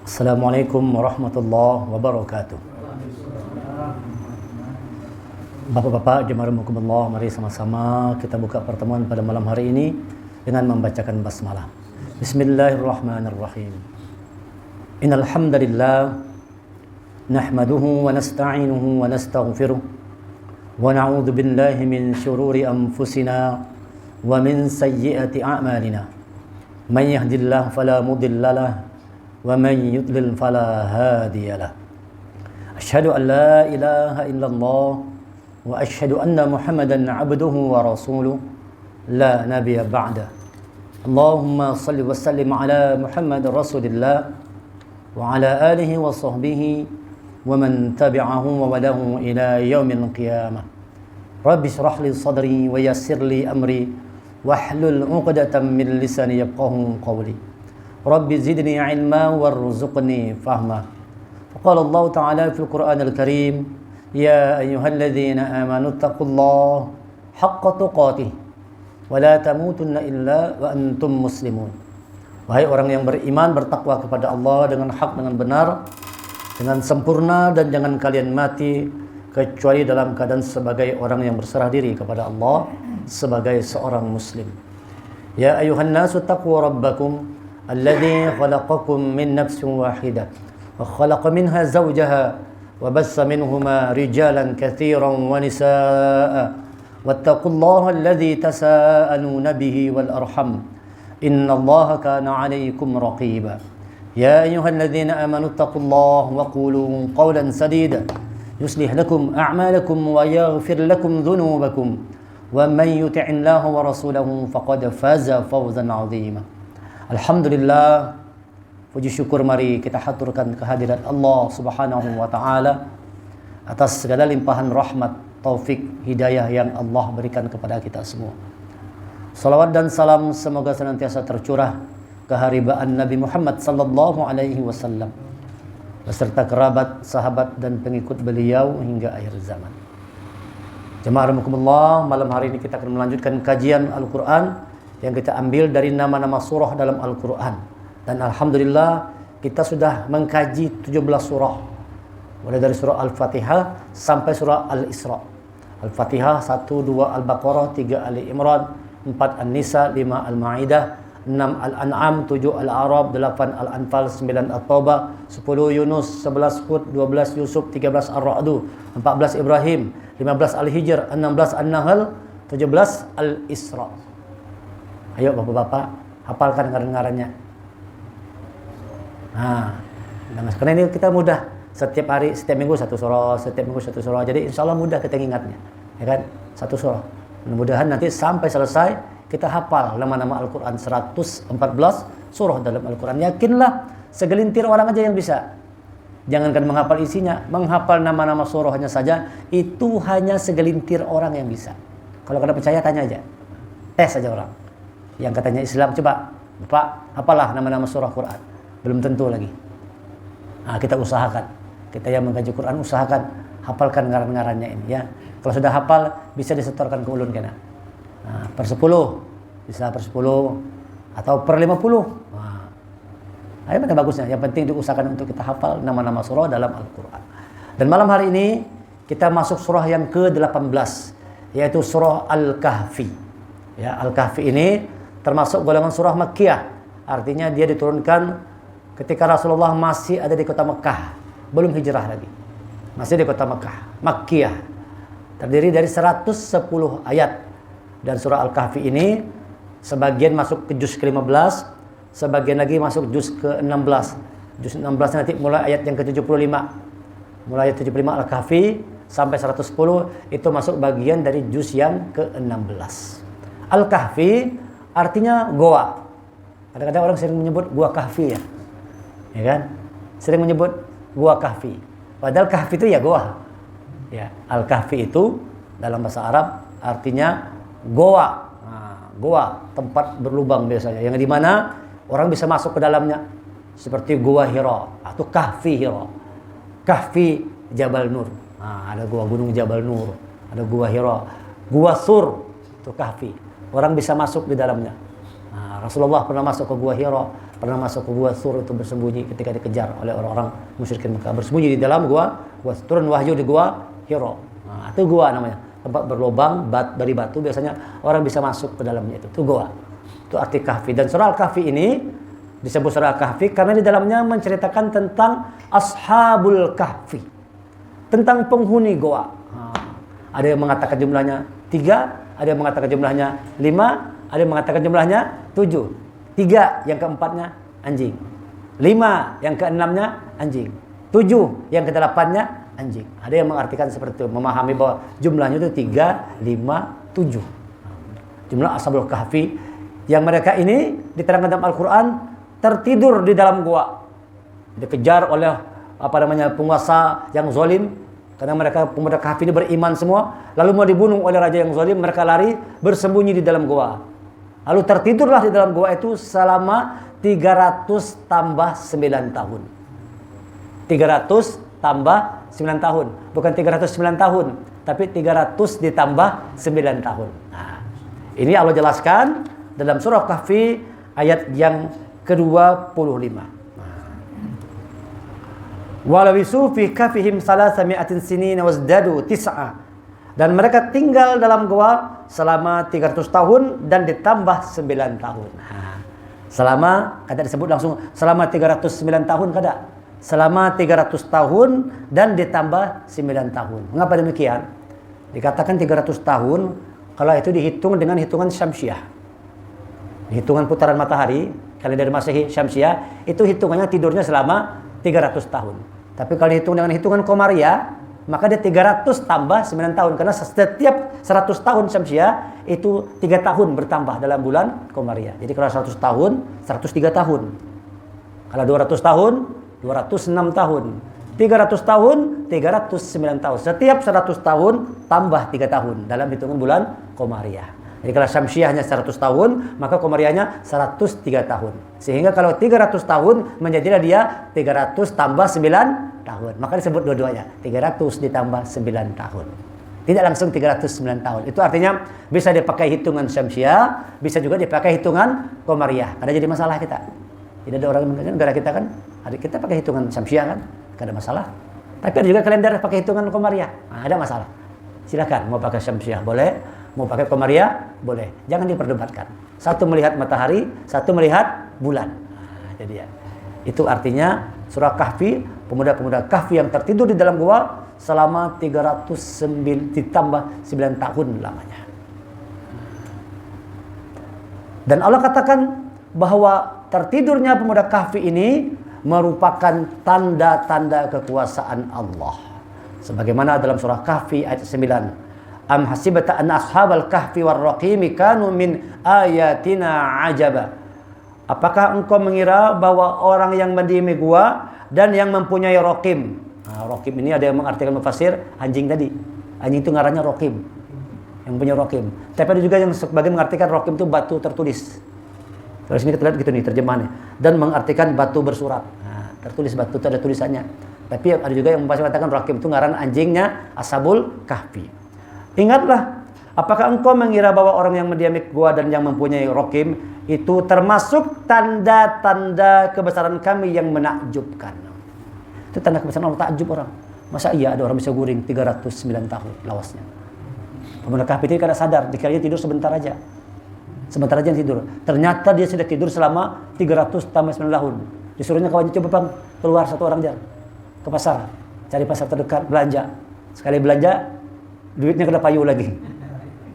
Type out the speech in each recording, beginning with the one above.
Assalamualaikum warahmatullahi wabarakatuh. Bapak-bapak, jemaah rahimakumullah, mari sama-sama kita buka pertemuan pada malam hari ini dengan membacakan basmalah. Bismillahirrahmanirrahim. Innal hamdalillah nahmaduhu wa nasta'inuhu wa nastaghfiruh wa na'udzu billahi min shururi anfusina wa min sayyiati a'malina. Man yahdihillahu fala mudilla lahu wa man yudlil fala hadiya lahu. Asyhadu an la ilaha illallah wa asyhadu anna Muhammadan 'abduhu wa rasuluh la nabiyya ba'da. Allahumma shalli wa sallim ala Muhammad Rasulillah wa ala alihi wa sahbihi wa man tabi'ahum wa walahum ila yaumil qiyamah. Rabbi shrah li sadri wa yassir li amri wahlul 'uqdatam min lisani yafqahu qawli. Rabbi zidni 'ilma warzuqni fahma. Faqala Allah Ta'ala fil Qur'anil Karim, ya ayyuhalladzina amanu taqullaha haqqa tuqatih wa la tamutunna illa wa antum muslimun. Wahai orang yang beriman, bertakwa kepada Allah dengan hak, dengan benar, dengan sempurna, dan jangan kalian mati kecuali dalam keadaan sebagai orang yang berserah diri kepada Allah sebagai seorang muslim. Ya ayuhan nasu taqu rabbakum alladzi khalaqakum min nafsin wahidah wa khalaqa minha zawjaha wa bassa minhuma rijalan katsiran wa nisaa'a wattaqullaha alladzi tasaaluna bihi wal arham innallaha kana 'alaykum raqiba. Ya ayyuhalladzina amanu taqullaha wa qulu qawlan sadida yuslih lakum a'malakum wa yaghfir lakum dhunubakum wa man yuti'illaha wa rasulahu faqad faza fawzan 'azima. Alhamdulillah, puji syukur mari kita haturkan kehadirat Allah Subhanahu wa taala atas segala limpahan rahmat, taufik, hidayah yang Allah berikan kepada kita semua. Salawat dan salam semoga senantiasa tercurah keharibaan Nabi Muhammad sallallahu alaihi wasallam beserta kerabat, sahabat dan pengikut beliau hingga akhir zaman. Jemaah rahimakumullah, malam hari ini kita akan melanjutkan kajian Al-Qur'an yang kita ambil dari nama-nama surah dalam Al-Qur'an. Dan alhamdulillah kita sudah mengkaji 17 surah. Mulai dari surah Al-Fatihah sampai surah Al-Isra. Al-Fatihah 1, 2 Al-Baqarah, 3 Ali Imran, 4 An-Nisa, 5 Al-Ma'idah, 6 Al-An'am, 7 Al-A'raf, 8 Al-Anfal, 9 At-Taubah, 10 Yunus, 11 Hud, 12 Yusuf, 13 Ar-Ra'du, 14 Ibrahim, 15 Al-Hijr, 16 An-Nahl, 17 Al-Isra. Ayo bapak-bapak, hafalkan ngaran-ngarannya. Nah, karena ini kita mudah. Setiap hari, setiap minggu satu surah, setiap minggu satu surah. Jadi insya Allah mudah kita ingatnya. Ya kan? Satu surah. Mudah-mudahan nanti sampai selesai kita hafal nama-nama Al-Quran 114 surah dalam Al-Quran. Yakinlah segelintir orang aja yang bisa. Jangankan menghafal isinya, menghafal nama-nama surahnya saja itu hanya segelintir orang yang bisa. Kalau kada percaya tanya aja. Tes aja orang. Yang katanya Islam, coba Bapak hafalah nama-nama surah Quran. Belum tentu lagi. Nah, kita usahakan. Kita yang mengkaji Quran usahakan hafalkan ngaran-ngarannya ini ya. Kalau sudah hafal bisa disetorkan ke ulun kena. Nah, per 10 bisa per 10 atau per 50. Nah, ini mana bagusnya. Yang penting diusahakan untuk kita hafal nama-nama surah dalam Al-Quran. Dan malam hari ini kita masuk surah yang ke-18 yaitu surah Al-Kahfi. Ya, Al-Kahfi ini termasuk golongan surah Makkiyah. Artinya dia diturunkan ketika Rasulullah masih ada di kota Mekah, belum hijrah lagi. Masih di kota Mekah, Makkiyah. Terdiri dari 110 ayat. Dan surah Al-Kahfi ini sebagian masuk ke juz ke-15, sebagian lagi masuk juz ke-16. Juz 16 nanti mulai ayat yang ke-75. Mulai ayat 75 Al-Kahfi sampai 110 itu masuk bagian dari juz yang ke-16. Al-Kahfi artinya goa. Kadang-kadang orang sering menyebut gua kahfi ya. Ya kan? Sering menyebut gua kahfi. Padahal kahfi itu ya goa. Ya, Al-Kahfi itu dalam bahasa Arab artinya goa. Nah, goa, tempat berlubang biasanya yang di mana orang bisa masuk ke dalamnya. Seperti gua Hira atau Kahfi Hira. Kahfi Jabal Nur. Nah, ada gua Gunung Jabal Nur, ada gua Hira, gua Sur itu Kahfi. Orang bisa masuk di dalamnya. Nah, Rasulullah pernah masuk ke gua Hira, pernah masuk ke gua Sur untuk bersembunyi ketika dikejar oleh orang-orang musyrikin Mekah. Bersembunyi di dalam gua turun wahyu di gua Hiro. Nah, itu gua namanya. Tempat berlubang dari batu, biasanya orang bisa masuk ke dalamnya itu. Itu gua. Itu arti kahfi. Dan surah Al-Kahfi ini disebut surah Al-Kahfi karena di dalamnya menceritakan tentang ashabul kahfi. Tentang penghuni gua. Ada yang mengatakan jumlahnya 3, ada yang mengatakan jumlahnya 5, ada yang mengatakan jumlahnya 7. 3 yang keempatnya anjing. 5 yang keenamnya anjing. 7 yang kedelapannya anjing. Ada yang mengartikan seperti itu, memahami bahwa jumlahnya itu 3, 5, 7. Jumlah ashabul kahfi yang mereka ini diterangkan dalam Al-Quran tertidur di dalam gua. Dikejar oleh penguasa yang zalim. Karena mereka pemuda kahfi ini beriman semua, lalu mau dibunuh oleh raja yang zalim, mereka lari bersembunyi di dalam gua. Lalu tertidurlah di dalam gua itu selama 300 tambah 9 tahun. 300 tambah 9 tahun, bukan 309 tahun, tapi 300 ditambah 9 tahun. Nah, ini Allah jelaskan dalam surah Kahfi ayat yang ke-25. Walawisu fi kafihim salasami'atin sinina wazdadu tis'a. Dan mereka tinggal dalam gua selama 300 tahun dan ditambah 9 tahun. Nah, selama, kata disebut langsung selama 309 tahun kada. Selama 300 tahun dan ditambah 9 tahun. Mengapa demikian? Dikatakan 300 tahun kalau itu dihitung dengan hitungan Syamsiah. Hitungan putaran matahari, kalender Masehi Syamsiah, itu hitungannya tidurnya selama 300 tahun. Tapi kalau dihitung dengan hitungan Komariah, maka dia 300 tambah 9 tahun. Karena setiap 100 tahun Syamsiah, itu 3 tahun bertambah dalam bulan Komariah. Jadi kalau 100 tahun, 103 tahun. Kalau 200 tahun, 206 tahun. 300 tahun, 309 tahun. Setiap 100 tahun, tambah 3 tahun dalam hitungan bulan Komariah. Jadi kalau Syamsiahnya 100 tahun, maka Komariahnya 103 tahun. Sehingga kalau 300 tahun, menjadilah dia 300 tambah 9 tahun. Maka disebut dua-duanya. 300 ditambah 9 tahun. Tidak langsung 309 tahun. Itu artinya bisa dipakai hitungan Syamsiah, bisa juga dipakai hitungan Komariah. Ada jadi masalah kita. Tidak ada orang negara kita kan, kita pakai hitungan Syamsiah kan, tidak ada masalah. Tapi ada juga kalender pakai hitungan Komariah. Nah, ada masalah. Silakan mau pakai Syamsiah boleh, mau pakai Komariah boleh. Jangan diperdebatkan. Satu melihat matahari, satu melihat bulan. Nah, jadi ya. Itu artinya surah Kahfi, pemuda-pemuda Kahfi yang tertidur di dalam gua selama 309 ditambah 9 tahun lamanya. Dan Allah katakan bahwa tertidurnya pemuda Kahfi ini merupakan tanda-tanda kekuasaan Allah. Sebagaimana dalam surah Kahfi ayat 9. Am hasibata anna ashabal kahfi warraqimi kanu min ayatina ajaba. Apakah engkau mengira bahwa orang yang mendiami gua dan yang mempunyai raqim. Nah, raqim ini ada yang mengartikan mufassir anjing tadi. Anjing itu ngarannya raqim. Yang punya raqim. Tapi ada juga yang sebagian mengartikan raqim itu batu tertulis. Kalau sini kita lihat gitu nih terjemahannya. Dan mengartikan batu bersurat. Nah, tertulis batu itu ada tulisannya. Tapi ada juga yang mengatakan raqim itu ngaran anjingnya ashabul kahfi. Ingatlah, apakah engkau mengira bahwa orang yang mendiami gua dan yang mempunyai raqim itu termasuk tanda-tanda kebesaran kami yang menakjubkan. Itu tanda kebesaran Allah, takjub orang. Masa iya ada orang bisa guring 309 tahun lawasnya. Pemuda Kahfi itu kada sadar, dikiranya tidur sebentar aja. Sebentar aja tidur. Ternyata dia sudah tidur selama 300 tambah 9 tahun. Disuruhnya kawannya, coba bang, keluar satu orang jalan ke pasar, cari pasar terdekat, belanja. Sekali belanja, duitnya kena payu lagi.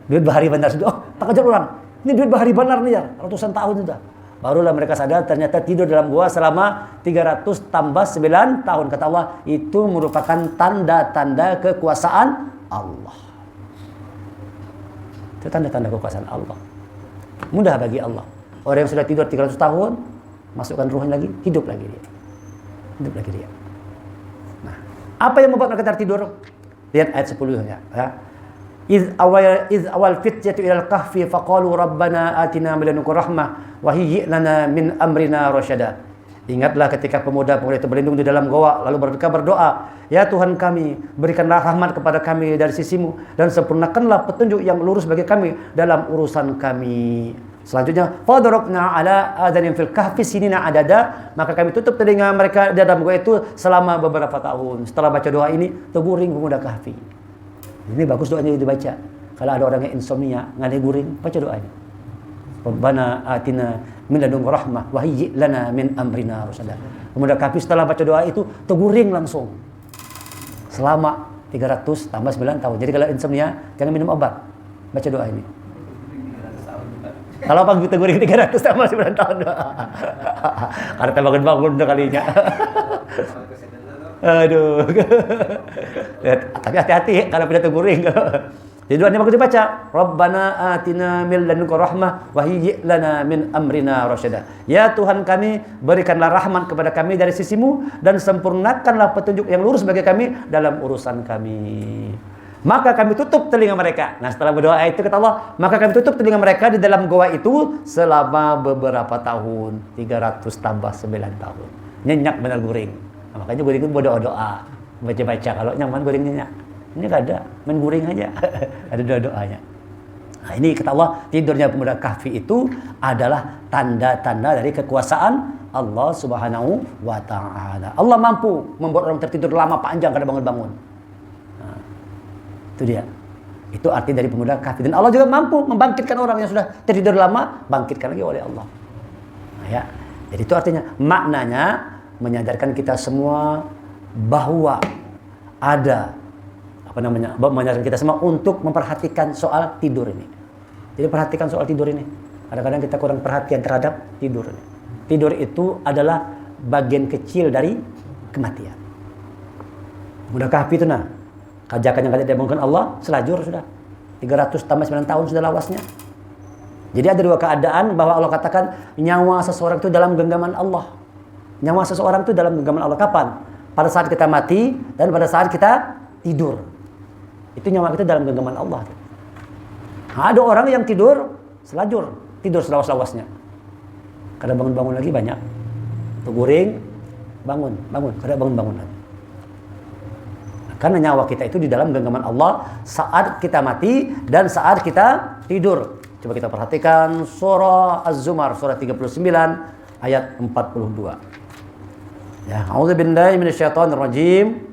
Duit bahari benar sudah. Oh, tak ajar orang. Ini duit bahari benar nih ya, ratusan tahun sudah. Barulah mereka sadar ternyata tidur dalam gua selama 300 tambah 9 tahun. Kata Allah, itu merupakan tanda-tanda kekuasaan Allah. Itu tanda-tanda kekuasaan Allah. Mudah bagi Allah. Orang yang sudah tidur 300 tahun, masukkan ruhnya lagi, hidup lagi dia. Hidup lagi dia. Nah, apa yang membuat mereka tertidur? Lihat ayat 10-nya. Ya. Iz awal fityatu ilal kahfi faqalu rabbana atina min ladunka rahmah wa hayyi' lana min amrina rasyada. Ingatlah ketika pemuda-pemuda itu berlindung di dalam goa lalu mereka berdoa, ya Tuhan kami, berikanlah rahmat kepada kami dari sisimu dan sempurnakanlah petunjuk yang lurus bagi kami dalam urusan kami. Selanjutnya, fadarabna ala adhanin fil kahfi sinina adada, maka kami tutup telinga mereka dalam gua itu selama beberapa tahun. Setelah baca doa ini, terguring pemuda kahfi. Ini bagus doanya dibaca. Kalau ada orang yang insomnia, ngadai guring, baca doanya. Rabbana atina min ladunka rahmah wa hayyi lana min amrina rasyada. Pemuda kahfi setelah baca doa itu terguring langsung. Selama 300 tambah 9 tahun. Jadi kalau insomnia, jangan minum obat. Baca doa ini. Kalau pagi kita goreng 300 tambah 9 tahun. Karena kita bangun-bangun udah kalinya. Aduh. Tapi hati-hati kalau pindah goreng. Jadi doanya bagus dibaca. Rabbana atina min ladunka rahmah wa hayyi lana min amrina rasyada. Ya Tuhan kami, berikanlah rahmat kepada kami dari sisimu dan sempurnakanlah petunjuk yang lurus bagi kami dalam urusan kami. Maka kami tutup telinga mereka. Nah, setelah berdoa itu kata Allah, maka kami tutup telinga mereka di dalam goa itu selama beberapa tahun. 300 tambah 9 tahun. Nyenyak benar guring. Nah, makanya guring itu berdoa-doa. Baca-baca. Kalau nyaman guring nyenyak. Ini gak ada. Main guring aja. Ada doa-doanya. Nah, ini kata Allah, tidurnya pemuda kahfi itu adalah tanda-tanda dari kekuasaan Allah Subhanahu wa ta'ala. Allah mampu membuat orang tertidur lama panjang kada bangun-bangun. Itu dia. Itu arti dari pemuda kahfi. Dan Allah juga mampu membangkitkan orang yang sudah tertidur lama, bangkitkan lagi oleh Allah. Nah, ya. Jadi itu artinya, maknanya menyadarkan kita semua bahwa ada menyadarkan kita semua untuk memperhatikan soal tidur ini. Jadi perhatikan soal tidur ini. Kadang-kadang kita kurang perhatian terhadap tidur ini. Tidur itu adalah bagian kecil dari kematian. Pemuda kahfi itu kajakan yang tidak dibangunkan Allah, selajur sudah. 300 tambah 9 tahun sudah lawasnya. Jadi ada dua keadaan bahwa Allah katakan nyawa seseorang itu dalam genggaman Allah. Nyawa seseorang itu dalam genggaman Allah kapan? Pada saat kita mati dan pada saat kita tidur. Itu nyawa kita dalam genggaman Allah. Nah, ada orang yang tidur selajur, tidur selawas-lawasnya. Kadang bangun-bangun lagi banyak. Terguring, bangun, kadang bangun-bangun lagi. Karena nyawa kita itu di dalam genggaman Allah saat kita mati dan saat kita tidur. Coba kita perhatikan surah Az-Zumar, surah 39 ayat 42. Ya, a'udzubillahi minasyaitonir rajim.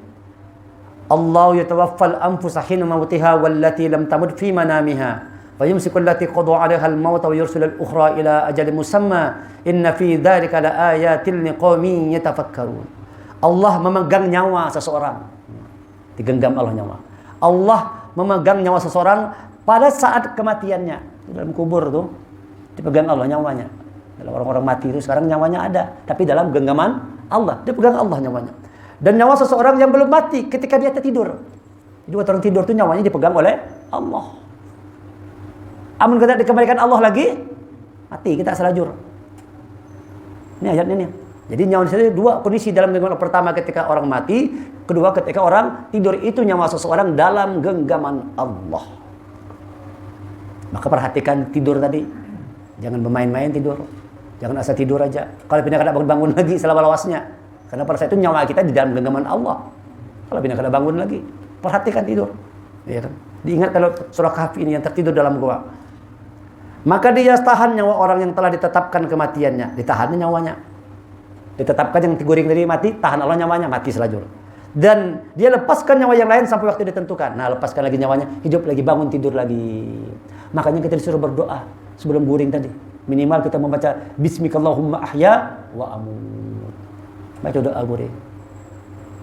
Allah yatawaffal anfusa hina mautiha wallati lam tamut fi manamiha. Wa yumsiku allati qada 'alaiha al-maut wa yursilu al-ukhra ila ajalin musamma. Inna fi dzalika laayatin liqaumin yatafakkarun. Allah memegang nyawa seseorang. Digenggam Allah nyawa. Allah memegang nyawa seseorang pada saat kematiannya. Dalam kubur tuh dipegang Allah nyawanya. Kalau orang-orang mati itu sekarang nyawanya ada, tapi dalam genggaman Allah, dipegang Allah nyawanya. Dan nyawa seseorang yang belum mati ketika dia tertidur. Jadi waktu orang tidur itu nyawanya dipegang oleh Allah. Amun kita dikembalikan Allah lagi, mati kita selajur. Ini ayatnya nih. Jadi nyawa di sini dua kondisi dalam genggaman. Pertama ketika orang mati, kedua ketika orang tidur, itu nyawa seseorang dalam genggaman Allah. Maka perhatikan tidur tadi. Jangan bermain-main tidur. Jangan asal tidur aja. Kalau pindah kada bangun-bangun lagi selama lawasnya. Karena pada saat itu nyawa kita di dalam genggaman Allah. Kalau pindah kada bangun lagi, perhatikan tidur. Ya kan? Diingat kalau surah Kahfi ini yang tertidur dalam gua. Maka dia tahan nyawa orang yang telah ditetapkan kematiannya. Ditahan nyawanya. Ditetapkan yang diguring tadi mati, tahan Allah nyawanya, mati selajur. Dan dia lepaskan nyawa yang lain sampai waktu ditentukan. Nah, lepaskan lagi nyawanya, hidup lagi, bangun, tidur lagi. Makanya kita disuruh berdoa sebelum guring tadi. Minimal kita membaca Bismikallahumma ahya wa amut. Baca doa guring.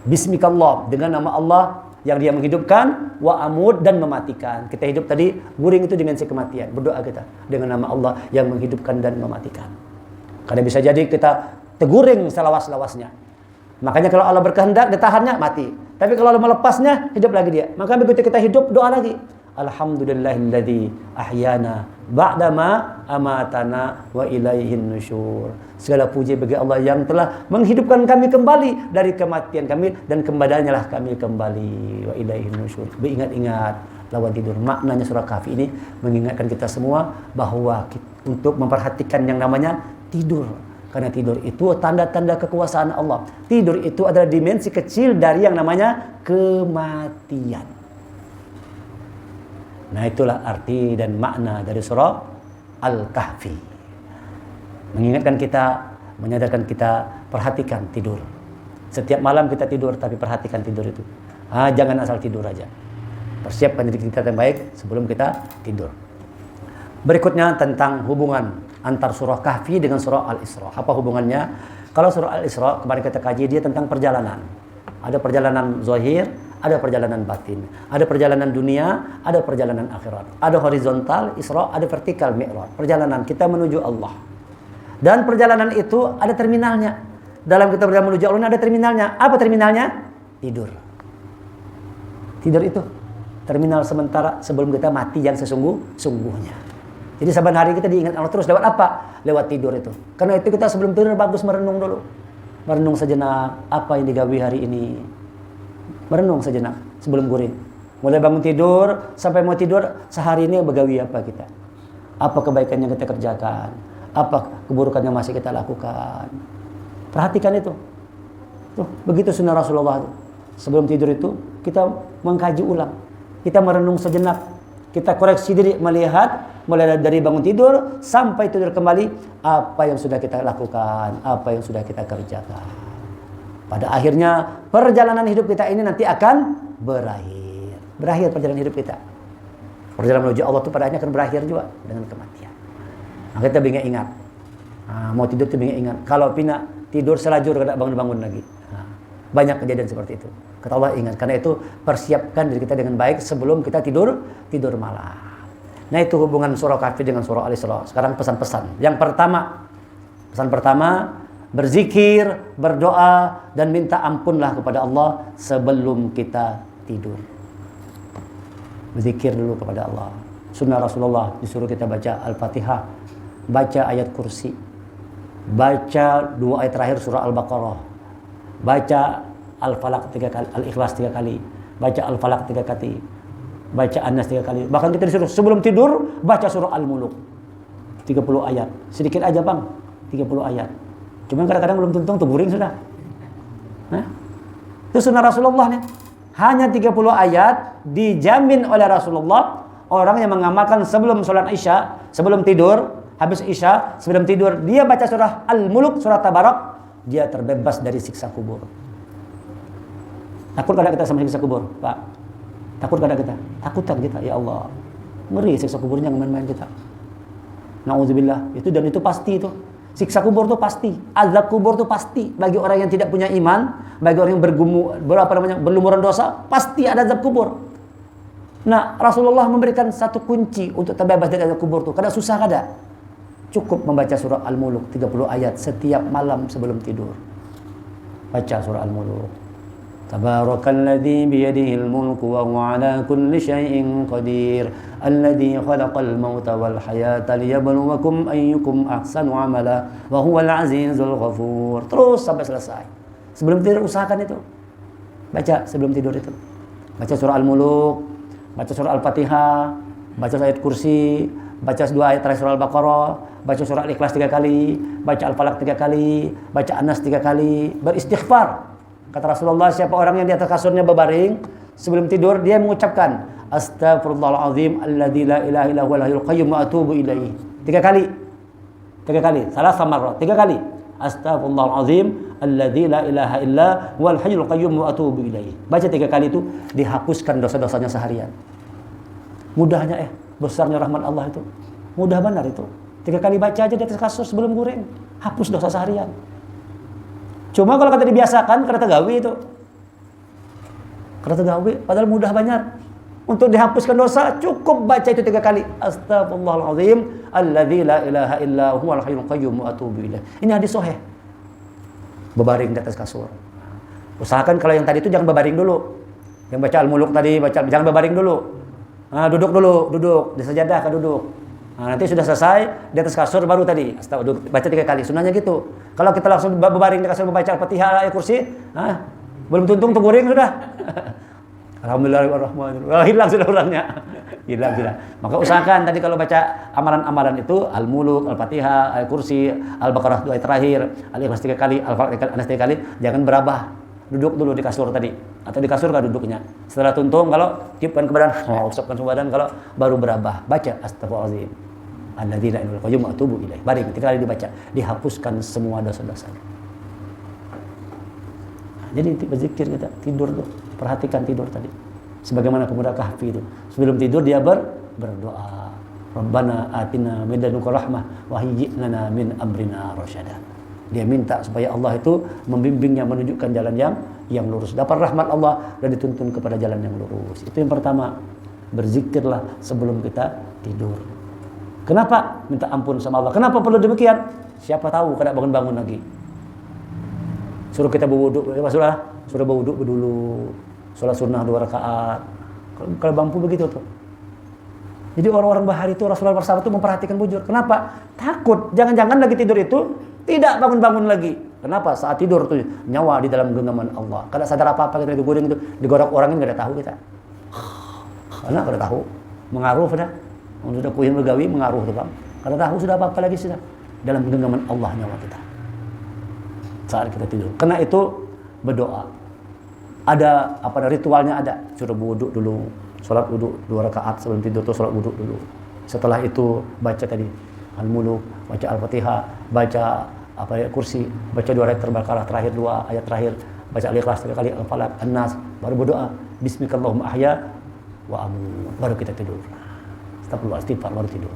Bismikallah, dengan nama Allah yang dia menghidupkan, wa amut, dan mematikan. Kita hidup tadi, guring itu dimensi kematian. Berdoa kita dengan nama Allah yang menghidupkan dan mematikan. Karena bisa jadi kita terguring selawas-lawasnya. Makanya kalau Allah berkehendak, ditahannya, mati. Tapi kalau Allah melepasnya, hidup lagi dia. Maka begitu kita hidup, doa lagi. Alhamdulillahilladzi ahyana ba'dama amatana wa ilaihin nusyur. Segala puji bagi Allah yang telah menghidupkan kami kembali dari kematian kami, dan kepadanya lah kami kembali, wa ilaihin nusyur. Beringat-ingat lawan tidur. Maknanya surah Kahfi ini mengingatkan kita semua bahwa untuk memperhatikan yang namanya tidur. Karena tidur itu tanda-tanda kekuasaan Allah. Tidur itu adalah dimensi kecil dari yang namanya kematian. Nah, itulah arti dan makna dari surah Al-Kahfi. Mengingatkan kita, menyadarkan kita, perhatikan tidur. Setiap malam kita tidur, tapi perhatikan tidur itu. Jangan asal tidur aja. Persiapkan diri kita yang baik sebelum kita tidur. Berikutnya tentang hubungan antar surah Kahfi dengan surah Al-Isra. Apa hubungannya? Kalau surah Al-Isra kemarin kita kaji, dia tentang perjalanan. Ada perjalanan zahir, ada perjalanan batin. Ada perjalanan dunia, ada perjalanan akhirat. Ada horizontal, Isra, ada vertikal, Mi'raj. Perjalanan kita menuju Allah. Dan perjalanan itu ada terminalnya. Dalam kita berjalan menuju Allah ada terminalnya. Apa terminalnya? Tidur. Tidur itu terminal sementara sebelum kita mati yang sesungguhnya. Jadi saban hari kita diingat Allah terus. Lewat apa? Lewat tidur itu. Karena itu kita sebelum tidur bagus merenung dulu. Merenung sejenak apa yang digawi hari ini. Merenung sejenak sebelum guring. Mulai bangun tidur sampai mau tidur, sehari ini begawi apa kita? Apa kebaikan yang kita kerjakan? Apa keburukan yang masih kita lakukan? Perhatikan itu. Tuh, begitu sunnah Rasulullah itu. Sebelum tidur itu kita mengkaji ulang. Kita merenung sejenak. Kita koreksi diri, melihat mulai dari bangun tidur sampai tidur kembali apa yang sudah kita lakukan, apa yang sudah kita kerjakan. Pada akhirnya perjalanan hidup kita ini nanti akan berakhir. Berakhir perjalanan hidup kita. Perjalanan menuju Allah itu pada akhirnya akan berakhir juga dengan kematian. Nah, kita ingat. Mau tidur itu ingat. Kalau pina tidur selajur kada bangun-bangun lagi. Banyak kejadian seperti itu. Kata Allah ingat. Karena itu persiapkan diri kita dengan baik sebelum kita tidur malam. Nah itu hubungan surah Kahfi dengan surah Al-Isra. Sekarang pesan-pesan. Yang pertama, pesan pertama, berzikir, berdoa dan minta ampunlah kepada Allah sebelum kita tidur. Berzikir dulu kepada Allah. Sunnah Rasulullah disuruh kita baca Al-Fatihah, baca ayat kursi, baca 2 ayat terakhir surah Al-Baqarah, baca Al-Falaq 3 kali, Al-Ikhlas 3 kali, baca Al-Falaq 3 kali, baca An-Nas 3 kali. Bahkan kita disuruh sebelum tidur baca surah Al-Muluk 30 ayat. Sedikit aja bang, 30 ayat. Cuman kadang-kadang belum tuntung tuh guring sudah. Itu sunnah Rasulullah nih. Hanya 30 ayat dijamin oleh Rasulullah. Orang yang mengamalkan sebelum sholat Isya, sebelum tidur, habis Isya, sebelum tidur dia baca surah Al-Muluk, surah Tabarak, dia terbebas dari siksa kubur. Takut kada kita sama siksa kubur, Pak? Takut kada kita? Takutan kita, ya Allah. Ngeri siksa kuburnya main-main kita. Nauzubillah. Itu dan itu pasti itu. Siksa kubur itu pasti. Azab kubur itu pasti. Bagi orang yang tidak punya iman, bagi orang yang berlumuran dosa, pasti ada azab kubur. Nah, Rasulullah memberikan satu kunci untuk terbebas dari azab kubur itu. Kada susah kada. Cukup membaca surah Al-Muluk 30 ayat setiap malam sebelum tidur. Baca surah Al-Muluk. Tabarakalladzi biyadihil mulku wa huwa ala kulli syai'in qadir. Alladzi khalaqal mauta wal hayata liyabluwakum ayyukum ahsanu amala wa huwal azizul ghafur. Terus sampai selesai. Sebelum tidur usahakan itu. Baca sebelum tidur itu. Baca surah Al-Muluk, baca surah Al-Fatihah, baca ayat kursi, baca 2 ayat terakhir surah Al-Baqarah, baca surah Al-Ikhlas 3 kali, baca Al-Falaq 3 kali, baca An-Nas 3 kali, beristighfar. Kata Rasulullah, siapa orang yang di atas kasurnya berbaring sebelum tidur dia mengucapkan Astaghfirullahaladzim alladzi la ilaha illa huwal hayyul qayyum wa atubu ilaihi 3 kali. 3 kali, salah samarrat 3 kali. Astaghfirullahaladzim alladzi la ilaha illa huwal hayyul qayyum wa atubu ilaihi. Baca 3 kali itu dihapuskan dosa-dosanya seharian. Mudahnya besarnya rahmat Allah itu. Mudah benar itu. 3 kali baca aja di atas kasur sebelum guring, hapus dosa seharian. Cuma kalau kata dibiasakan, kata tegawi itu. Kata tegawi, padahal mudah banyak. Untuk dihapuskan dosa, cukup baca itu 3 kali. Astaghfirullahaladzim, alladzi la ilaha illa huwal hayyul qayyum wa atubu ilaih. Ini hadis sahih. Berbaring di atas kasur. Usahakan kalau yang tadi itu jangan berbaring dulu. Yang baca Al-Muluk tadi, jangan berbaring dulu. Duduk dulu, duduk. Di sajadah kan duduk. Nanti sudah selesai di atas kasur baru tadi baca 3 kali. Sunnahnya gitu. Kalau kita langsung berbaring di kasur membaca Al-Fatihah ayat kursi, belum tuntung terguring sudah. Alhamdulillahirrahmanirrahim. Hilang sudah orangnya. Hilang sudah. Maka usahakan tadi kalau baca amalan-amalan itu Al-Muluk, Al-Fatihah, ayat kursi, Al-Baqarah 2 ayat terakhir, Al-Ikhlas 3 kali, Al-Falaq 3 kali, An-Nas 3 kali, jangan berabah. Duduk dulu di kasur tadi. Atau di kasur kan duduknya. Setelah tuntung kalau tiupkan ke badan, usapkan ke badan kalau baru berabah. Baca Astaghfirullahaladzim. alladzina inal qayyum atubu ilaih. Baring ketika dibaca, dihapuskan semua dosa-dosa. Jadi berzikir kita, tidur tuh, perhatikan tidur tadi. Sebagaimana pemuda Kahfi itu, sebelum tidur dia berdoa, Rabbana atina min ladunka rahmah wa hayyi' lana min amrina rasyada. Dia minta supaya Allah itu membimbingnya menunjukkan jalan yang lurus, dapat rahmat Allah dan dituntun kepada jalan yang lurus. Itu yang pertama, berzikirlah sebelum kita tidur. Kenapa? Minta ampun sama Allah. Kenapa perlu demikian? Siapa tahu kada bangun-bangun lagi. Suruh kita berwudu, suruh berwudu dulu, sholat sunnah 2 rakaat. Kalau mampu begitu tuh. Jadi orang-orang bahari itu Rasulullah SAW itu memperhatikan bujur. Kenapa? Takut. Jangan-jangan lagi tidur itu tidak bangun-bangun lagi. Kenapa? Saat tidur tuh nyawa di dalam genggaman Allah. Kada sadar apa-apa kita digoreng itu, digorok orang ini kada tahu kita. Karena kada tahu, mengaruh dah. Sudah kuhin begawi mengaruh tuh Bang. Kada tahu sudah apa-apa lagi sudah dalam genggaman Allah nyawa kita. Saat kita tidur. Karena itu berdoa. Ada ritualnya ada. Suruh wudu dulu, salat wudu 2 rakaat sebelum tidur tuh salat wudu dulu. Setelah itu baca tadi Al-Muluk, baca Al-Fatihah, baca kursi, baca 2 ayat Al-Baqarah terakhir, 2 ayat terakhir, baca Al-Ikhlas 3 kali, Al-Falaq, An-Nas, baru berdoa Bismikallahumma ahya wa amut, baru kita tidur. Astagfirullah, istighfar, baru tidur.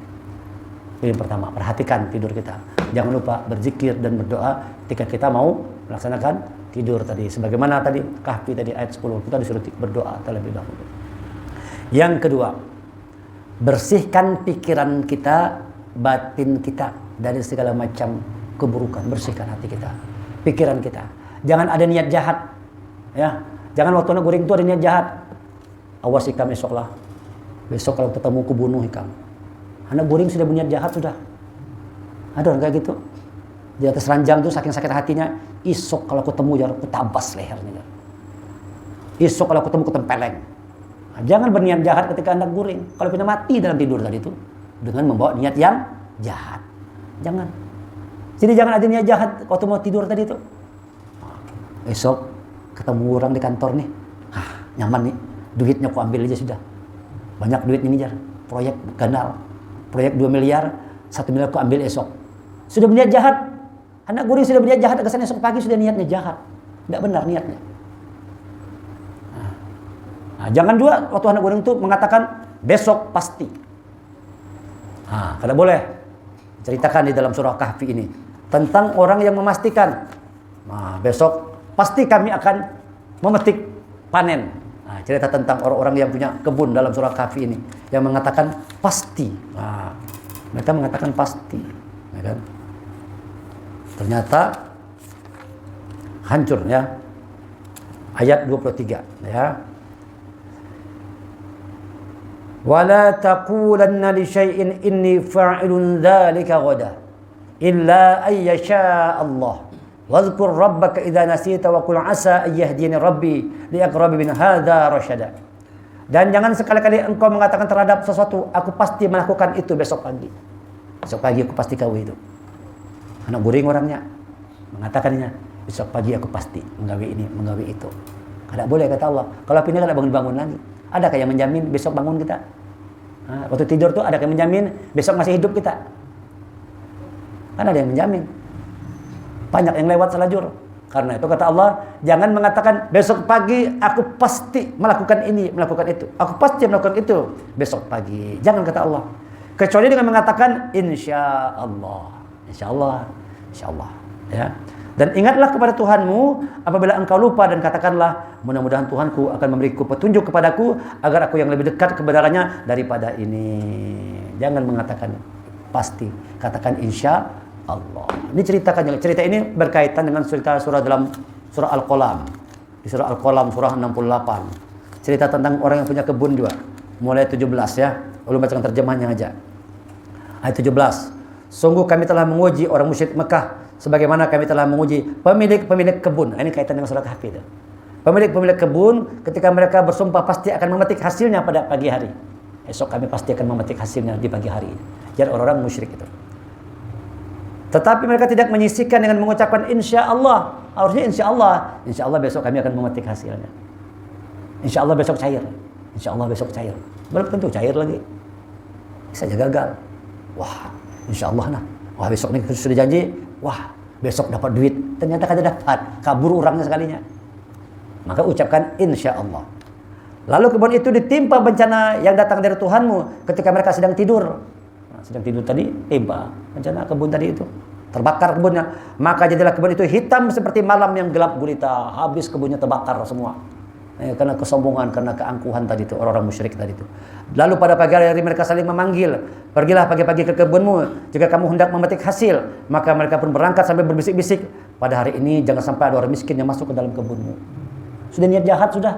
Ini yang pertama, perhatikan tidur kita. Jangan lupa berzikir dan berdoa ketika kita mau melaksanakan tidur tadi. Sebagaimana tadi Kahfi tadi ayat 10, kita disuruh berdoa terlebih dahulu. Yang kedua, bersihkan pikiran kita, batin kita dari segala macam keburukan. Bersihkan hati kita, pikiran kita. Jangan ada niat jahat, ya. Jangan waktu nak goreng itu ada niat jahat. Awas ikam esoklah. Besok kalau ketemu ku bunuh ikam. Anak goreng sudah berniat jahat sudah. Ada orang kayak gitu. Di atas ranjang tuh saking sakit hatinya. Esok kalau ketemu aku tabas lehernya. Esok kalau ketemu tempeleng. Nah, jangan berniat jahat ketika anak goreng. Kalau kita mati dalam tidur tadi itu dengan membawa niat yang jahat. Jangan. Jadi jangan ada niat jahat waktu mau tidur tadi itu. Esok ketemu orang di kantor nih. Nyaman nih. Duitnya aku ambil aja sudah. Banyak duit ini jar. Proyek ganal. Proyek 2 miliar, 1 miliar aku ambil esok. Sudah berniat jahat. Anak goreng sudah berniat jahat, kesan esok pagi sudah niatnya jahat. Tidak benar niatnya. Nah, jangan juga waktu anak goreng itu mengatakan besok pasti. Kada boleh. Ceritakan di dalam surah Kahfi ini tentang orang yang memastikan, besok pasti kami akan memetik panen. Cerita tentang orang-orang yang punya kebun dalam surah Kahfi ini yang mengatakan pasti. Mereka mengatakan pasti, ya kan? Ternyata hancur ya. Ayat 23 ya. Wala taqulanna li syai'in inni fa'ilun dzalika ghadan illa ay yasha Allah. Wadhkur rabbaka idza nasita wa qul asa ay yahdini rabbi li aqrab min hadza rasyada. Dan jangan sekali-kali engkau mengatakan terhadap sesuatu, aku pasti melakukan itu besok pagi. Besok pagi aku pasti kau itu. Anak goreng orangnya mengatakannya, besok pagi aku pasti menggawe ini, menggawe itu. Kada boleh kata Allah. Kalau pindah kada bangun-bangun lagi. Adakah yang menjamin besok bangun kita? Waktu tidur tuh adakah yang menjamin besok masih hidup kita? Kan ada yang menjamin. Banyak yang lewat selajur. Karena itu kata Allah, jangan mengatakan besok pagi aku pasti melakukan ini, melakukan itu. Aku pasti melakukan itu besok pagi. Jangan kata Allah. Kecuali dengan mengatakan insya Allah. Insya Allah. Insya Allah. Ya. Dan ingatlah kepada Tuhanmu apabila engkau lupa dan katakanlah mudah-mudahan Tuhanku akan memberiku petunjuk kepadaku agar aku yang lebih dekat kebenarannya daripada ini. Jangan mengatakan pasti. Katakan insya Allah. Ini cerita ini berkaitan dengan surah dalam surah Al-Qalam. Di surah Al-Qalam surah 68. Cerita tentang orang yang punya kebun juga. Mulai 17 ya. Ulun bacakan terjemahnya aja. Ayat 17. Sungguh kami telah menguji orang musyrik Mekah sebagaimana kami telah menguji pemilik kebun. Ini kaitan dengan surah Kahfi itu. Pemilik kebun ketika mereka bersumpah pasti akan memetik hasilnya pada pagi hari. Esok kami pasti akan memetik hasilnya di pagi hari. Jadi orang-orang musyrik itu. Tetapi mereka tidak menyisihkan dengan mengucapkan insya Allah. Harusnya insya Allah besok kami akan memetik hasilnya. Insya Allah besok cair. Insya Allah besok cair. Belum tentu cair lagi. Bisa saja gagal. Wah, insya Allah nah. Wah, besok nih sudah janji. Wah, besok dapat duit. Ternyata kada dapat. Kabur orangnya sekalinya. Maka ucapkan insya Allah. Lalu kebun itu ditimpa bencana yang datang dari Tuhanmu ketika mereka sedang tidur. Nah, sedang tidur tadi, timpa bencana kebun tadi itu. Terbakar kebunnya. Maka jadilah kebun itu hitam seperti malam yang gelap gulita. Habis kebunnya terbakar semua. Karena kesombongan, karena keangkuhan tadi itu, orang-orang musyrik tadi itu. Lalu pada pagi hari mereka saling memanggil. Pergilah pagi-pagi ke kebunmu. Jika kamu hendak memetik hasil. Maka mereka pun berangkat sambil berbisik-bisik. Pada hari ini jangan sampai ada orang miskin yang masuk ke dalam kebunmu. Sudah niat jahat sudah.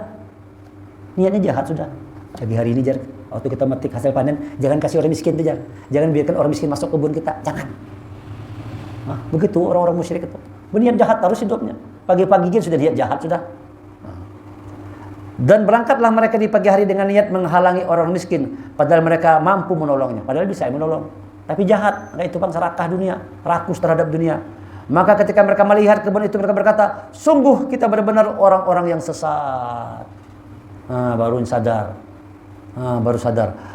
Niatnya jahat sudah. Pagi hari ini waktu kita memetik hasil panen, jangan kasih orang miskin itu, jangan biarkan orang miskin masuk kebun kita. Jangan. Nah, begitu orang-orang musyrik itu. Berniat jahat harus hidupnya. Pagi-pagi sudah niat jahat sudah. Dan berangkatlah mereka di pagi hari dengan niat menghalangi orang miskin, padahal mereka mampu menolongnya, padahal bisa menolong. Tapi jahat, mereka itu bang serakah dunia, rakus terhadap dunia. Maka ketika mereka melihat kebun itu, mereka berkata, sungguh kita benar-benar orang-orang yang sesat. Baru sadar.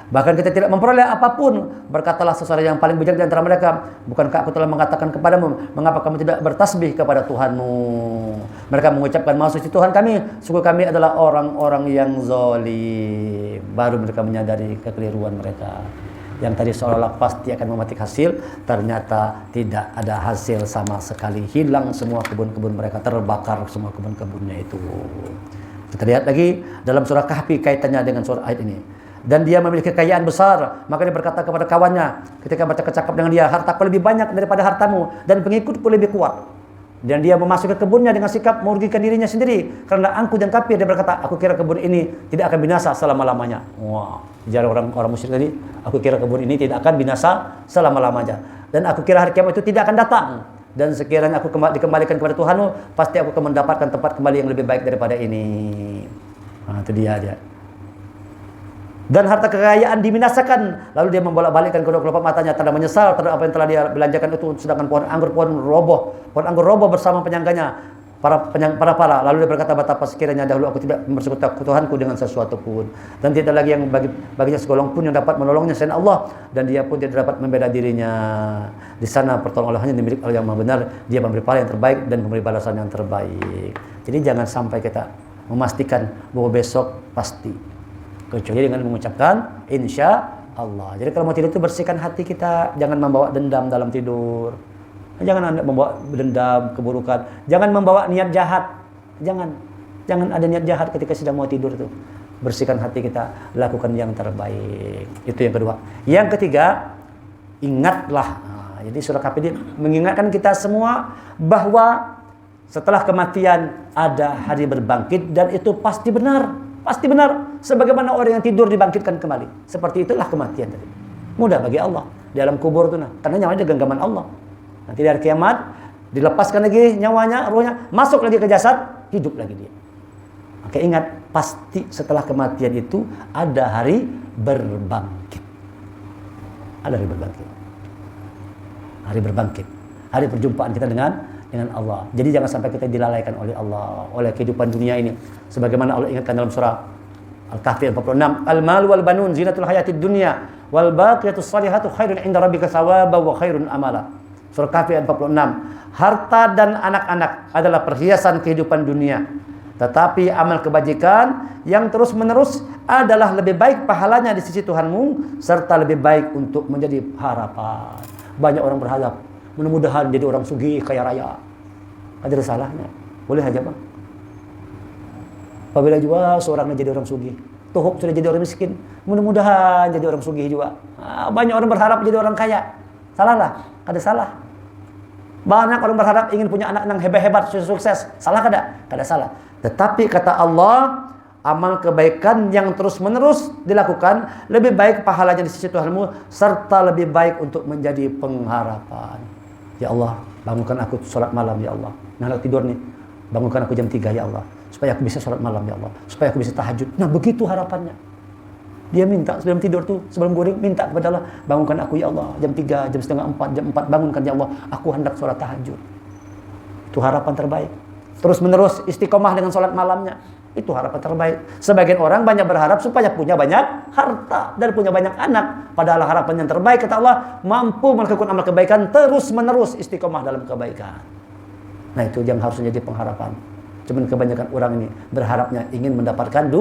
Bahkan kita tidak memperoleh apapun. Berkatalah seseorang yang paling bijak di antara mereka, bukankah aku telah mengatakan kepadamu, mengapa kamu tidak bertasbih kepada Tuhanmu? Mereka mengucapkan, maksud Tuhan kami, sungguh kami adalah orang-orang yang zalim. Baru mereka menyadari kekeliruan mereka. Yang tadi seolah-olah pasti akan memetik hasil, ternyata tidak ada hasil sama sekali. Hilang semua kebun-kebun mereka, terbakar semua kebun-kebunnya itu. Kita lihat lagi dalam surah Kahfi kaitannya dengan surah ayat ini. Dan dia memiliki kekayaan besar, maka dia berkata kepada kawannya ketika bercakap dengan dia, hartaku lebih banyak daripada hartamu dan pengikutku lebih kuat. Dan dia memasuki kebunnya dengan sikap merugikan dirinya sendiri karena angkuh dan kafir. Dia berkata, aku kira kebun ini tidak akan binasa selama-lamanya. Wah, jar orang musyrik tadi, aku kira kebun ini tidak akan binasa selama-lamanya. Dan aku kira hari kiamat itu tidak akan datang. Dan sekiranya aku dikembalikan kepada Tuhanmu, pasti aku akan mendapatkan tempat kembali yang lebih baik daripada ini. Nah, itu dia. Dan harta kekayaan dibinasakan. Lalu dia membolak-balikkan kedua kelopak matanya, tanda menyesal terhadap apa yang telah dia belanjakan itu. Sedangkan pohon anggur roboh bersama penyangganya. Para. Lalu dia berkata, betapa sekiranya dahulu aku tidak mempersekutukan Tuhanku dengan sesuatu pun. Dan tidak lagi yang baginya segolong pun yang dapat menolongnya selain Allah. Dan dia pun tidak dapat membela dirinya. Di sana pertolongan Allahnya dimiliki oleh yang maha benar. Dia memberi pahala yang terbaik dan memberi balasan yang terbaik. Jadi jangan sampai kita memastikan bahwa besok pasti. Kecuali dengan mengucapkan insya Allah. Jadi kalau mau tidur itu bersihkan hati kita. Jangan membawa dendam dalam tidur. Jangan Anda membawa dendam, keburukan. Jangan membawa niat jahat. Jangan ada niat jahat ketika sedang mau tidur itu. Bersihkan hati kita, lakukan yang terbaik. Itu yang kedua. Yang ketiga, ingatlah. Jadi surah Kahfi mengingatkan kita semua bahwa setelah kematian ada hari berbangkit dan itu pasti benar. Pasti benar. Sebagaimana orang yang tidur dibangkitkan kembali. Seperti itulah kematian tadi. Mudah bagi Allah. Di alam kubur itu karena nyawanya di genggaman Allah. Nanti dari kiamat dilepaskan lagi nyawanya, ruhnya, masuk lagi ke jasad, hidup lagi dia. Maka ingat, pasti setelah kematian itu ada hari berbangkit. Ada hari berbangkit. Hari berbangkit. Hari perjumpaan kita dengan Allah. Jadi jangan sampai kita dilalaikan oleh Allah, oleh kehidupan dunia ini. Sebagaimana Allah ingatkan dalam surah Al-Kahfi 46, al-mal wal banun zinatul hayatid dunya wal baqiyatus salihatu khairun 'inda rabbika thawaban wa khairun amala. Surah Kahfi 46. Harta dan anak-anak adalah perhiasan kehidupan dunia. Tetapi amal kebajikan yang terus-menerus adalah lebih baik pahalanya di sisi Tuhanmu serta lebih baik untuk menjadi harapan. Banyak orang berharap mudah-mudahan jadi orang sugih kaya raya. Ada salahnya. Boleh aja bang. Apabila juga seorang jadi orang sugih, tuhuk sudah jadi orang miskin, mudah-mudahan jadi orang sugih juga. Banyak orang berharap jadi orang kaya. Salah lah, ada salah. Banyak orang berharap ingin punya anak yang hebat-hebat, sukses. Salah kada? Kada salah. Tetapi kata Allah, amal kebaikan yang terus-menerus dilakukan lebih baik pahalanya di sisi Tuhanmu serta lebih baik untuk menjadi pengharapan. Ya Allah, bangunkan aku sholat malam ya Allah. Nah, tidur nih, bangunkan aku jam 3 ya Allah. Supaya aku bisa sholat malam ya Allah. Supaya aku bisa tahajud. Nah, begitu harapannya. Dia minta sebelum tidur tuh, sebelum guring, minta kepada Allah, bangunkan aku ya Allah. Jam 3, jam setengah 4, jam 4, bangunkan ya Allah. Aku hendak sholat tahajud. Itu harapan terbaik. Terus menerus istiqomah dengan sholat malamnya. Itu harapan terbaik. Sebagian orang banyak berharap supaya punya banyak harta dan punya banyak anak. Padahal harapan yang terbaik kata Allah, mampu melakukan amal kebaikan terus menerus istiqomah dalam kebaikan. Nah itu yang harus menjadi pengharapan. Cuman kebanyakan orang ini berharapnya ingin mendapatkan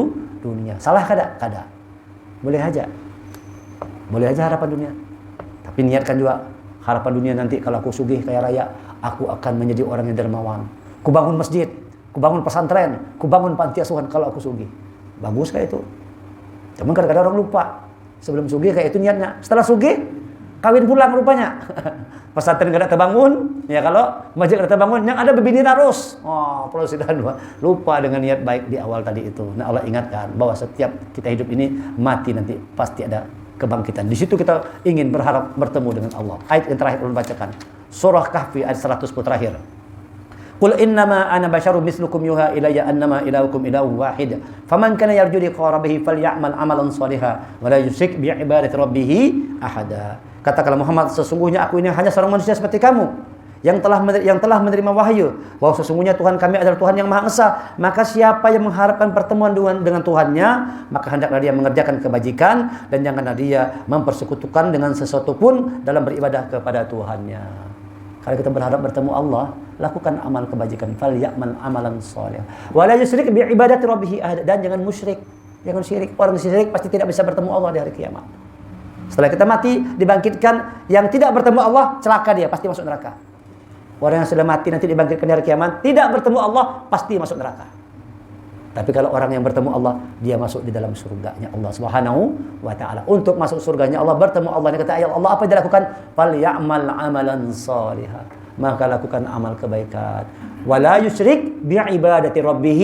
dunia. Salah kada? Kada. Boleh aja. Boleh aja harapan dunia. Tapi niatkan juga harapan dunia nanti kalau aku sugih kaya raya, aku akan menjadi orang yang dermawan. Ku bangun masjid, ku bangun pesantren, ku bangun panti asuhan kalau aku sugih. Bagus kayak itu. Cuman kadang-kadang orang lupa. Sebelum sugih kayak itu niatnya. Setelah sugih, kawin pulang rupanya. Pesantren gak ada terbangun, ya kalau masjid gak ada terbangun, yang ada bebini terus. Oh, proses lupa dengan niat baik di awal tadi itu. Nah Allah ingatkan bahwa setiap kita hidup ini mati nanti pasti ada kebangkitan. Di situ kita ingin berharap bertemu dengan Allah. Ayat yang terakhir ulun bacakan. Surah Kahfi ayat 110 terakhir. Qul innama ana basyarum mislukum yuha ilayya annama ilahukum ilahun wahid. Faman kana yarju liqa rabbih falyamal amalan shalihan wa la yusyrik bi ibadati rabbih ahada. Katakanlah Muhammad, sesungguhnya aku ini hanya seorang manusia seperti kamu yang telah menerima wahyu bahwa sesungguhnya Tuhan kami adalah Tuhan yang Maha Esa. Maka siapa yang mengharapkan pertemuan dengan Tuhannya, maka hendaklah dia mengerjakan kebajikan dan janganlah dia mempersekutukan dengan sesuatu pun dalam beribadah kepada Tuhannya. Kalau kita berharap bertemu Allah, lakukan amal kebajikan. Falyamal amalan shalih. Wa la yusyrik bi ibadati rabbih ahad. Dan jangan musyrik. Jangan syirik. Orang syirik pasti tidak bisa bertemu Allah di hari kiamat. Setelah kita mati, dibangkitkan, yang tidak bertemu Allah, celaka dia, pasti masuk neraka. Orang yang sudah mati nanti dibangkitkan di hari kiamat, tidak bertemu Allah, pasti masuk neraka. Tapi kalau orang yang bertemu Allah, dia masuk di dalam surganya Allah Subhanahu wa ta'ala. Untuk masuk surganya Allah, bertemu Allah, ini kata ayat Allah, apa yang dilakukan? Falyamal amalan shalihan. Maka lakukan amal kebaikan. Wala yusyrik bi ibadati rabbih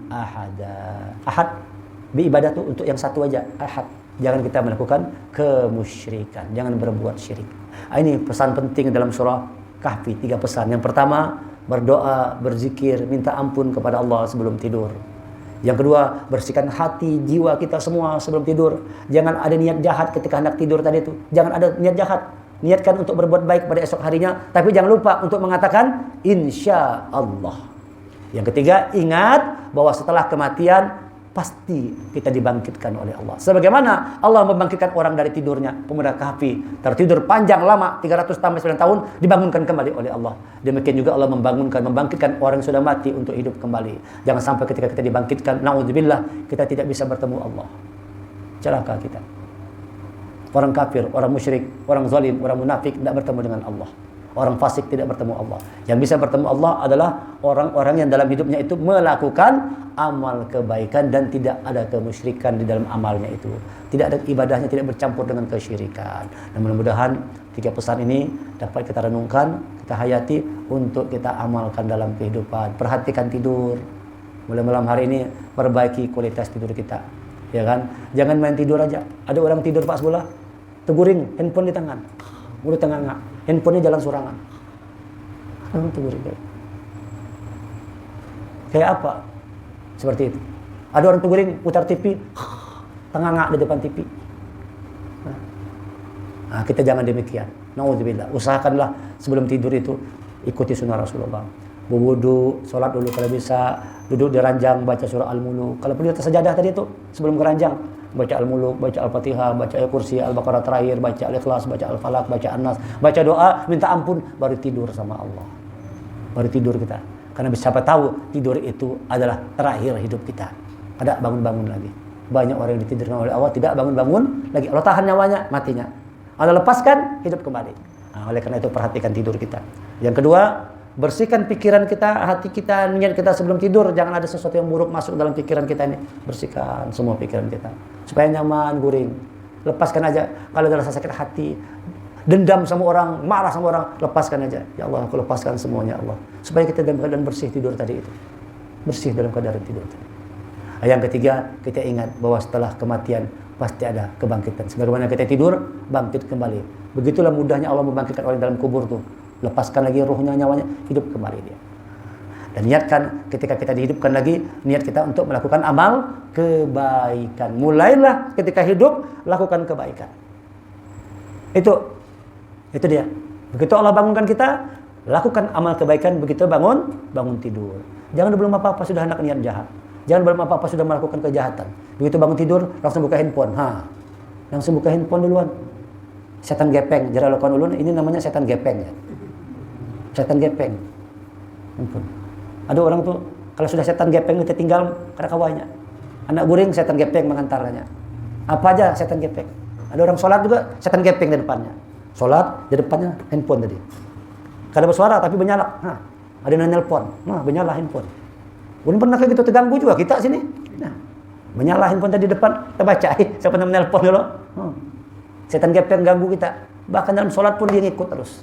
ahada. Ahad bi ibadah itu untuk yang satu aja, ahad. Jangan kita melakukan kemusyrikan, jangan berbuat syirik. Ini pesan penting dalam surah Kahfi, 3 pesan. Yang pertama, berdoa, berzikir, minta ampun kepada Allah sebelum tidur. Yang kedua, bersihkan hati, jiwa kita semua sebelum tidur. Jangan ada niat jahat ketika hendak tidur tadi itu. Jangan ada niat jahat. Niatkan untuk berbuat baik pada esok harinya, tapi jangan lupa untuk mengatakan insya Allah. Yang ketiga, ingat bahwa setelah kematian pasti kita dibangkitkan oleh Allah. Sebagaimana Allah membangkitkan orang dari tidurnya, pemuda Kahfi tertidur panjang lama 300 sampai 9 tahun, dibangunkan kembali oleh Allah. Demikian juga Allah membangkitkan orang yang sudah mati untuk hidup kembali. Jangan sampai ketika kita dibangkitkan, naudzubillah, kita tidak bisa bertemu Allah. Celaka kita. Orang kafir, orang musyrik, orang zalim, orang munafik tidak bertemu dengan Allah. Orang fasik tidak bertemu Allah. Yang bisa bertemu Allah adalah orang-orang yang dalam hidupnya itu melakukan amal kebaikan dan tidak ada kemusyrikan di dalam amalnya itu. Tidak ada ibadahnya, tidak bercampur dengan kesyirikan. Dan mudah-mudahan 3 pesan ini dapat kita renungkan, kita hayati untuk kita amalkan dalam kehidupan. Perhatikan tidur. Mulai malam hari ini perbaiki kualitas tidur kita. Ya kan? Jangan main tidur aja. Ada orang tidur pas bola, teguring, handphone di tangan. Mulut tengah-tengah, handphonenya jalan surangan. Teguring. Kayak apa? Seperti itu. Ada orang teguring, putar TV, tengah-tengah di depan TV. Nah, kita jangan demikian. Nauzubillah. Usahakanlah sebelum tidur itu ikuti sunnah Rasulullah. Berwudu, sholat dulu kalau bisa, duduk di ranjang, baca surah Al-Muluk. Kalau perlu atas sajadah tadi itu, sebelum ke ranjang, baca Al-Muluk, baca Al-Fatihah, baca Ayat Kursi, Al-Baqarah terakhir, baca Al-Ikhlas, baca Al-Falaq, baca An-Nas, baca doa, minta ampun, baru tidur sama Allah. Baru tidur kita. Karena siapa tahu tidur itu adalah terakhir hidup kita. Ada bangun-bangun lagi. Banyak orang yang ditidurkan oleh Allah tidak bangun-bangun lagi. Allah tahan nyawanya, matinya. Allah lepaskan, hidup kembali. Nah, oleh karena itu perhatikan tidur kita. Yang kedua, bersihkan pikiran kita, hati kita, niat kita sebelum tidur. Jangan ada sesuatu yang buruk masuk dalam pikiran kita ini. Bersihkan semua pikiran kita supaya nyaman, guring. Lepaskan aja kalau ada rasa sakit hati, dendam sama orang, marah sama orang, lepaskan aja. Ya Allah, aku lepaskan semuanya Allah. Supaya kita dalam keadaan bersih tidur tadi itu. Bersih dalam keadaan tidur tadi. Yang ketiga, kita ingat bahwa setelah kematian pasti ada kebangkitan. Sebagaimana kita tidur, bangkit kembali. Begitulah mudahnya Allah membangkitkan orang dalam kubur tuh. Lepaskan lagi ruhnya, nyawanya, hidup kembali dia. Dan niatkan ketika kita dihidupkan lagi, niat kita untuk melakukan amal kebaikan. Mulailah ketika hidup, lakukan kebaikan. Itu dia. Begitu Allah bangunkan kita, lakukan amal kebaikan. Begitu bangun tidur. Jangan belum apa-apa sudah hendak niat jahat. Jangan belum apa-apa sudah melakukan kejahatan. Begitu bangun tidur, langsung buka handphone. Langsung buka handphone duluan. Setan gepeng. Jara lakukan ulun, ini namanya setan gepeng ya. Setan gepeng. Handphone. Ada orang tuh, kalau sudah setan gepeng itu tinggal karena kawannya. Anak guring, setan gepeng mengantarnya. Apa aja setan gepeng. Ada orang sholat juga, setan gepeng di depannya. Sholat, di depannya handphone tadi. Kada bersuara tapi menyala. Ada yang nelpon. Menyala handphone. Ulun pernah kayak gitu terganggu juga kita sini. Menyala handphone tadi depan, kita baca. Siapa yang menelpon dulu? Setan gepeng ganggu kita. Bahkan dalam sholat pun dia ngikut terus.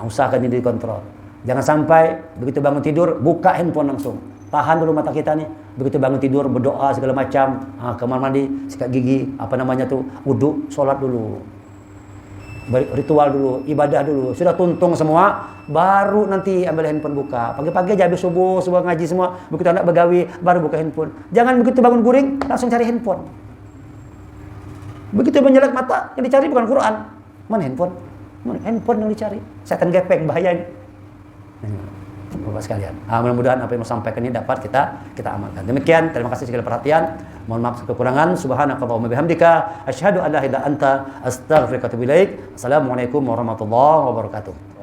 Usahakan ini dikontrol. Jangan sampai begitu bangun tidur, buka handphone langsung. Tahan dulu mata kita nih. Begitu bangun tidur, berdoa segala macam. Kamar mandi, sikat gigi, wudu, sholat dulu. Ritual dulu, ibadah dulu. Sudah tuntung semua, baru nanti ambil handphone buka. Pagi-pagi aja habis subuh ngaji semua. Begitu anak begawi, baru buka handphone. Jangan begitu bangun guring, langsung cari handphone. Begitu menjelek mata, yang dicari bukan Quran. Mana handphone? Handphone yang dicari. Setan gepeng, bahaya ini. Bapak sekalian, mudah-mudahan apa yang mau sampaikan ini dapat kita amalkan. Demikian, terima kasih segala perhatian. Mohon maaf kekurangan. Subhanakallahumma bihamdika asyhadu an la ilaha illa anta astaghfiruka wa atubu ilaik. Assalamualaikum warahmatullahi wabarakatuh.